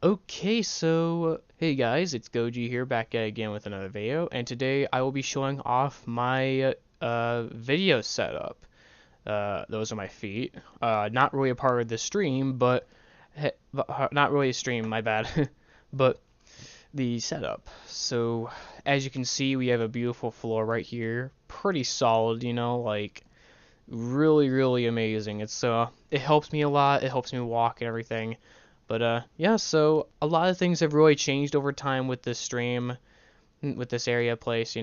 Okay, so hey guys, it's Goji here back again with another video, and today I will be showing off my video setup. Those are my feet. Not really a part of the stream, but not really a stream, my bad. But the setup. So as you can see, we have a beautiful floor right here, pretty solid, like really amazing. It helps me a lot. It helps me walk and everything. But yeah, so a lot of things have really changed over time with this stream, with this area place,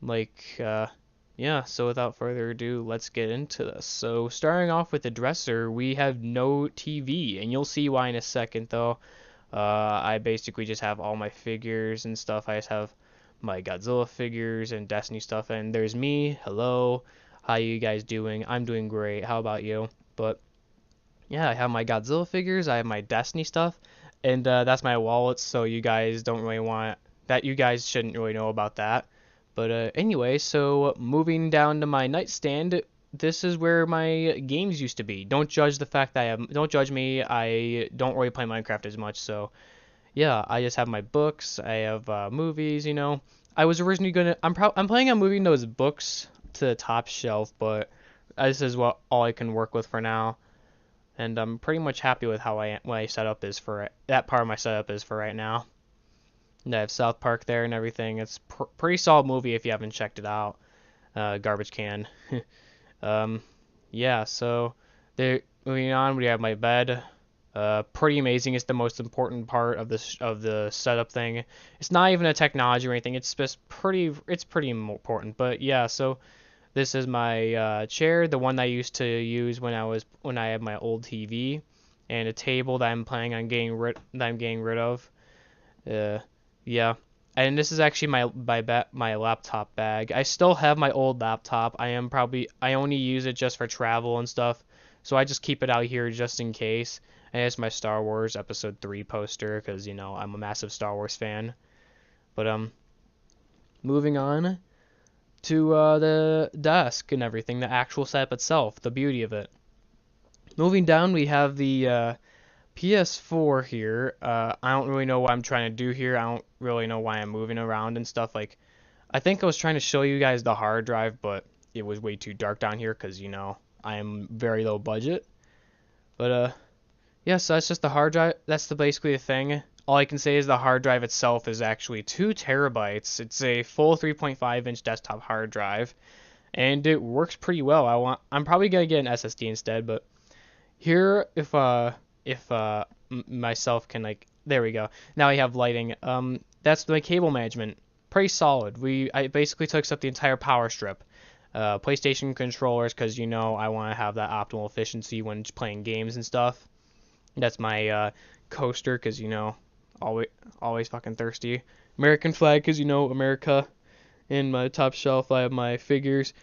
Like yeah, so without further ado, let's get into this. So starting off with the dresser, we have no TV, and you'll see why in a second though. I basically just have all my figures and stuff. I just have my Godzilla figures and Destiny stuff, and there's me. Hello, how you guys doing? I'm doing great. How about you? But yeah, I have my Godzilla figures, I have my Destiny stuff, and that's my wallet, so you guys don't really want that. You guys shouldn't really know about that. But anyway, so moving down to my nightstand, this is where my games used to be. Don't judge the fact that don't judge me. I don't really play Minecraft as much, so yeah, I just have my books. I have movies. I was originally I'm planning on moving those books to the top shelf, but this is what all I can work with for now, and I'm pretty much happy with how my setup is for it. That part of my setup is for right now. And I have South Park there and everything. It's pretty solid movie if you haven't checked it out. Garbage can. um, yeah. So there, moving on, we have my bed. Pretty amazing. It's the most important part of the setup thing. It's not even a technology or anything. It's just pretty. It's pretty important. But yeah. So this is my chair, the one that I used to use when I had my old TV, and a table that I'm planning on getting rid of. Uh, yeah. And this is actually my laptop bag. I still have my old laptop. I only use it just for travel and stuff, so I just keep it out here just in case. And it's my Star Wars Episode 3 poster because I'm a massive Star Wars fan. But moving on to the desk and everything, the actual setup itself, the beauty of it. Moving down, we have the PS4 here. I don't really know what I'm trying to do here. I don't really know why I'm moving around and stuff. Like, I think I was trying to show you guys the hard drive, but it was way too dark down here because, I am very low budget. But, yeah, so that's just the hard drive. That's basically the thing. All I can say is the hard drive itself is actually 2 terabytes. It's a full 3.5-inch desktop hard drive, and it works pretty well. I'm probably gonna get an SSD instead, but here, if myself can, like, there we go. Now I have lighting. That's my cable management. Pretty solid. I basically took up the entire power strip. PlayStation controllers, because I want to have that optimal efficiency when playing games and stuff. That's my coaster, because always fucking thirsty. American flag, because America. In my top shelf, I have my figures,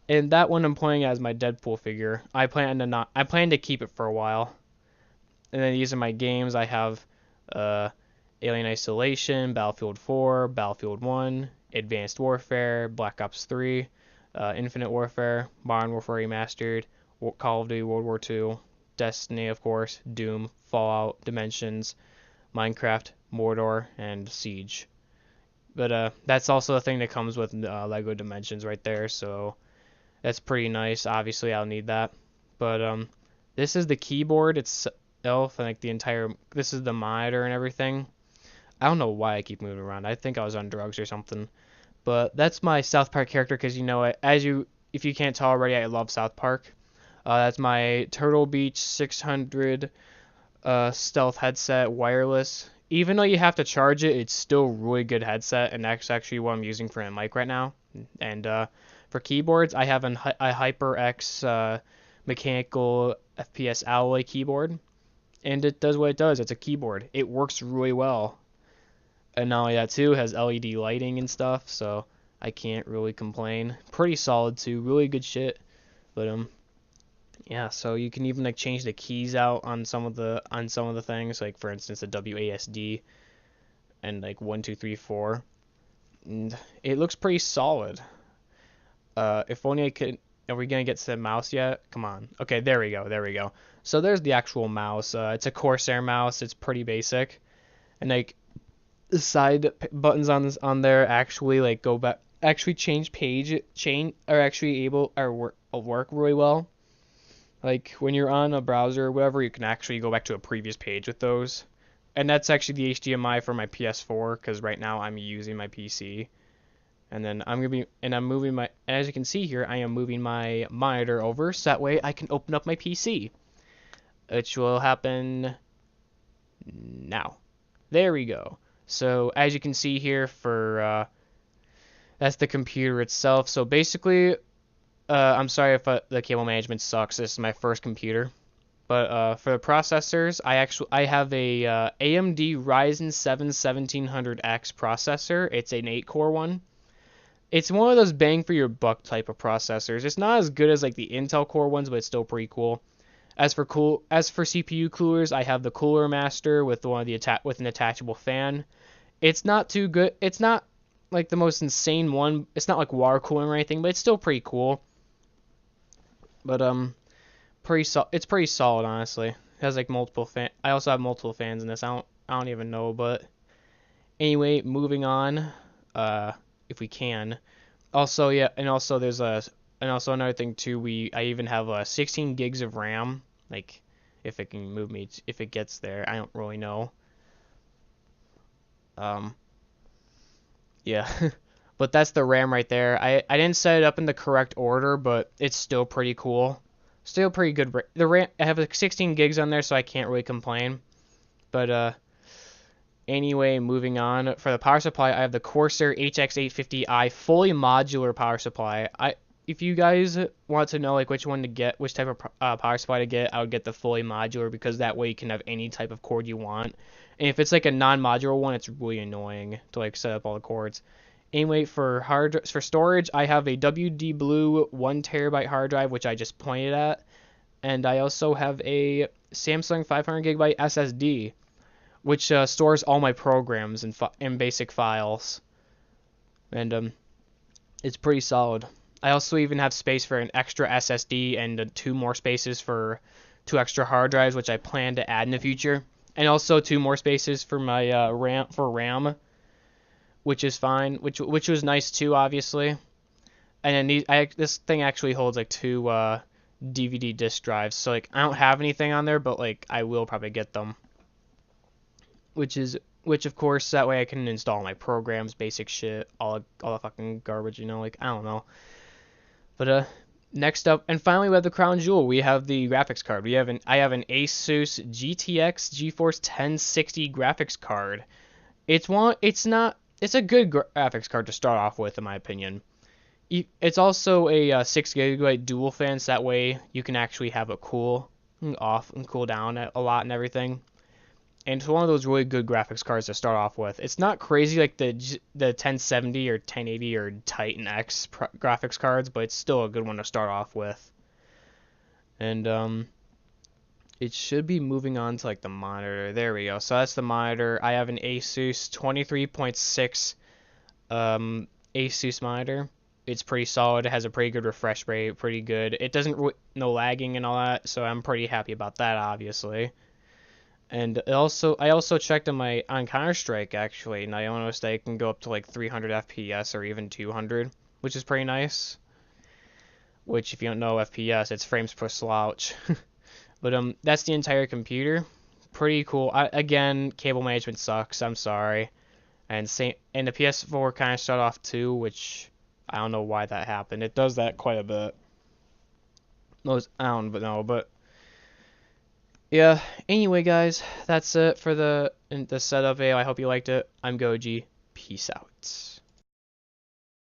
and that one I'm playing as my Deadpool figure. I plan to keep it for a while. And then these are my games. I have Alien Isolation, Battlefield 4, Battlefield 1, Advanced Warfare, Black Ops 3, Infinite Warfare, Modern Warfare Remastered, Call of Duty World War II, Destiny, of course, Doom, Fallout, Dimensions, Minecraft, Mordor, and Siege. But that's also a thing that comes with Lego Dimensions right there, so that's pretty nice. Obviously, I'll need that. But this is the keyboard itself, and like this is the monitor and everything. I don't know why I keep moving around. I think I was on drugs or something. But that's my South Park character because if you can't tell already, I love South Park. That's my Turtle Beach 600 stealth headset, wireless. Even though you have to charge it, it's still really good headset, and that's actually what I'm using for my mic right now. And for keyboards, I have a HyperX mechanical FPS alloy keyboard, and it does what it does. It's a keyboard. It works really well, and not only that too, it has LED lighting and stuff, so I can't really complain. Pretty solid too, really good shit. But yeah, so you can even like change the keys out on some of the things, like for instance the WASD and like 1 2 3 4, and it looks pretty solid. If only I could. Are we gonna get to the mouse yet? Come on. Okay, there we go. There we go. So there's the actual mouse. It's a Corsair mouse. It's pretty basic, and like the side buttons on there actually like go back, actually change page chain are actually able or work really well. Like when you're on a browser or whatever, you can actually go back to a previous page with those. And that's actually the HDMI for my PS4 because right now I'm using my PC. And then I'm moving my, as you can see here, I am moving my monitor over so that way I can open up my PC, which will happen now. There we go. So as you can see here that's the computer itself. So basically, I'm sorry if the cable management sucks. This is my first computer. But for the processors, I have a AMD Ryzen 7 1700X processor. It's an 8-core one. It's one of those bang for your buck type of processors. It's not as good as like the Intel Core ones, but it's still pretty cool. As for CPU coolers, I have the Cooler Master with with an attachable fan. It's not too good. It's not like the most insane one. It's not like water cooling or anything, but it's still pretty cool. But it's pretty solid, honestly. It has like multiple fan. I also have multiple fans in this. I don't even know, but anyway, moving on. If we can. Also, yeah, and also another thing too. I even have 16 gigs of RAM. Like, if it can move me, if it gets there, I don't really know. Yeah, but that's the RAM right there. I didn't set it up in the correct order, but it's still pretty cool. Still pretty good. The RAM, I have like 16 gigs on there, so I can't really complain. But anyway, moving on. For the power supply, I have the Corsair HX850i fully modular power supply. If you guys want to know like which one to get, which type of power supply to get, I would get the fully modular because that way you can have any type of cord you want. And if it's like a non-modular one, it's really annoying to like set up all the cords. Anyway, for storage, I have a WD Blue 1TB hard drive, which I just pointed at, and I also have a Samsung 500GB SSD, which stores all my programs and basic files, and it's pretty solid. I also even have space for an extra SSD and 2 more spaces for 2 extra hard drives, which I plan to add in the future, and also 2 more spaces for my RAM, which is fine, which was nice too, obviously. And then this thing actually holds like 2 DVD disc drives, so like I don't have anything on there, but like I will probably get them. Which of course that way I can install my programs, basic shit, all the fucking garbage, like I don't know. But next up, and finally we have the crown jewel. We have the graphics card. I have an Asus GTX GeForce 1060 graphics card. It's a good graphics card to start off with, in my opinion. It's also a 6GB dual fan, so that way you can actually have it cool off and cool down a lot and everything. And it's one of those really good graphics cards to start off with. It's not crazy like the 1070 or 1080 or Titan X graphics cards, but it's still a good one to start off with. And it should be moving on to like the monitor. There we go. So that's the monitor. I have an Asus 23.6 Asus monitor. It's pretty solid. It has a pretty good refresh rate, pretty good. It doesn't no lagging and all that, so I'm pretty happy about that, obviously. And I also checked on Counter-Strike actually, and I noticed that it can go up to like 300 FPS or even 200, which is pretty nice. Which, if you don't know FPS, it's frames per slouch. But that's the entire computer. Pretty cool. Again, cable management sucks. I'm sorry. And the PS4 kind of shut off too, which I don't know why that happened. It does that quite a bit. I don't know, but yeah. Anyway, guys, that's it for the setup video. I hope you liked it. I'm Goji. Peace out.